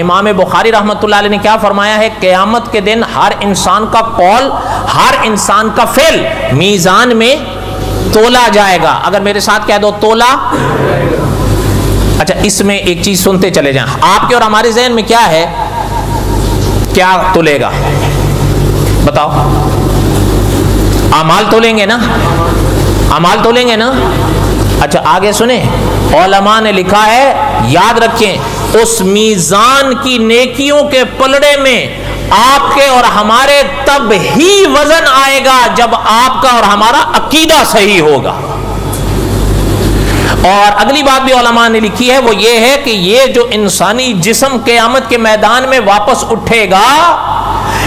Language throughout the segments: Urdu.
امام بخاری رحمۃ اللہ علیہ نے کیا فرمایا ہے؟ قیامت کے دن ہر انسان کا قول، ہر انسان کا فعل میزان میں تولا جائے گا۔ اگر میرے ساتھ کہہ دو تولا۔ اچھا اس میں ایک چیز سنتے چلے جائیں، آپ کے اور ہمارے ذہن میں کیا ہے؟ کیا تولے گا بتاؤ؟ اعمال تولیں گے نا؟ اعمال تولیں گے نا؟ اچھا آگے سنیں، علماء نے لکھا ہے، یاد رکھیں، اس میزان کی نیکیوں کے پلڑے میں آپ کے اور ہمارے تب ہی وزن آئے گا جب آپ کا اور ہمارا عقیدہ صحیح ہوگا۔ اور اگلی بات بھی علماء نے لکھی ہے، وہ یہ ہے کہ یہ جو انسانی جسم قیامت کے میدان میں واپس اٹھے گا،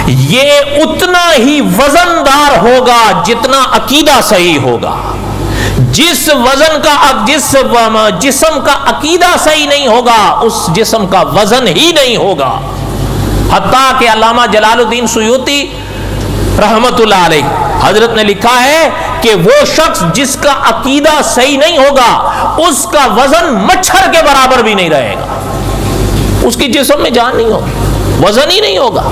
یہ اتنا ہی وزندار ہوگا جتنا عقیدہ صحیح ہوگا۔ جس وزن کا جس جسم کا عقیدہ صحیح نہیں ہوگا، اس جسم کا وزن ہی نہیں ہوگا۔ حتیٰ کہ علامہ جلال الدین سیوطی رحمت اللہ علیہ حضرت نے لکھا ہے کہ وہ شخص جس کا عقیدہ صحیح نہیں ہوگا، اس کا وزن مچھر کے برابر بھی نہیں رہے گا۔ اس کی جسم میں جان نہیں ہوگی، وزن ہی نہیں ہوگا۔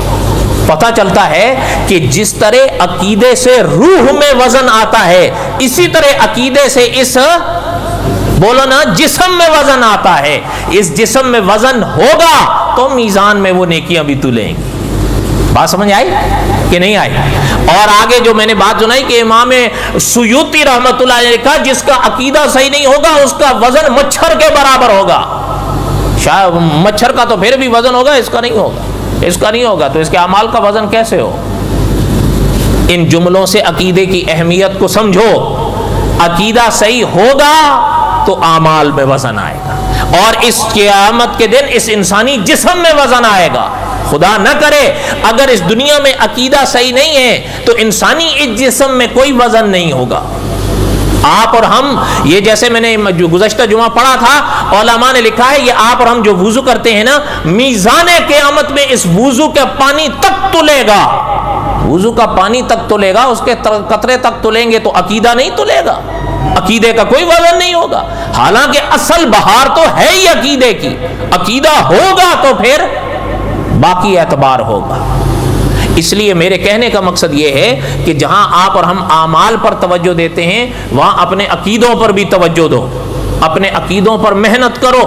پتہ چلتا ہے کہ جس طرح عقیدے سے روح میں وزن آتا ہے، اسی طرح عقیدے سے اس بولو نا جسم میں وزن آتا ہے۔ اس جسم میں وزن ہوگا تو میزان میں وہ نیکیاں بھی تلیں گی۔ بات سمجھ آئی کہ نہیں آئی؟ اور آگے جو میں نے بات سنائی کہ امام سیوطی رحمت اللہ علیہ نے کہا جس کا عقیدہ صحیح نہیں ہوگا، اس کا وزن مچھر کے برابر ہوگا۔ شاید مچھر کا تو پھر بھی وزن ہوگا، اس کا نہیں ہوگا، اس کا نہیں ہوگا، تو اس کے اعمال کا وزن کیسے ہو؟ ان جملوں سے عقیدے کی اہمیت کو سمجھو۔ عقیدہ صحیح ہوگا تو اعمال میں وزن آئے گا، اور اس قیامت کے دن اس انسانی جسم میں وزن آئے گا۔ خدا نہ کرے اگر اس دنیا میں عقیدہ صحیح نہیں ہے تو انسانی اس جسم میں کوئی وزن نہیں ہوگا۔ آپ اور ہم، یہ جیسے میں نے گزشتہ جمعہ پڑھا تھا، علماء نے لکھا ہے یہ آپ اور ہم جو وضو کرتے ہیں نا، میزان قیامت میں اس وضو کا پانی تک تلے گا، وضو کا پانی تک تلے گا، اس کے قطرے تک تلیں گے تو عقیدہ نہیں تلے گا، عقیدے کا کوئی وزن نہیں ہوگا۔ حالانکہ اصل بہار تو ہے ہی عقیدے کی، عقیدہ ہوگا تو پھر باقی اعتبار ہوگا۔ اس لیے میرے کہنے کا مقصد یہ ہے کہ جہاں آپ اور ہم اعمال پر توجہ دیتے ہیں، وہاں اپنے عقیدوں پر بھی توجہ دو، اپنے عقیدوں پر محنت کرو۔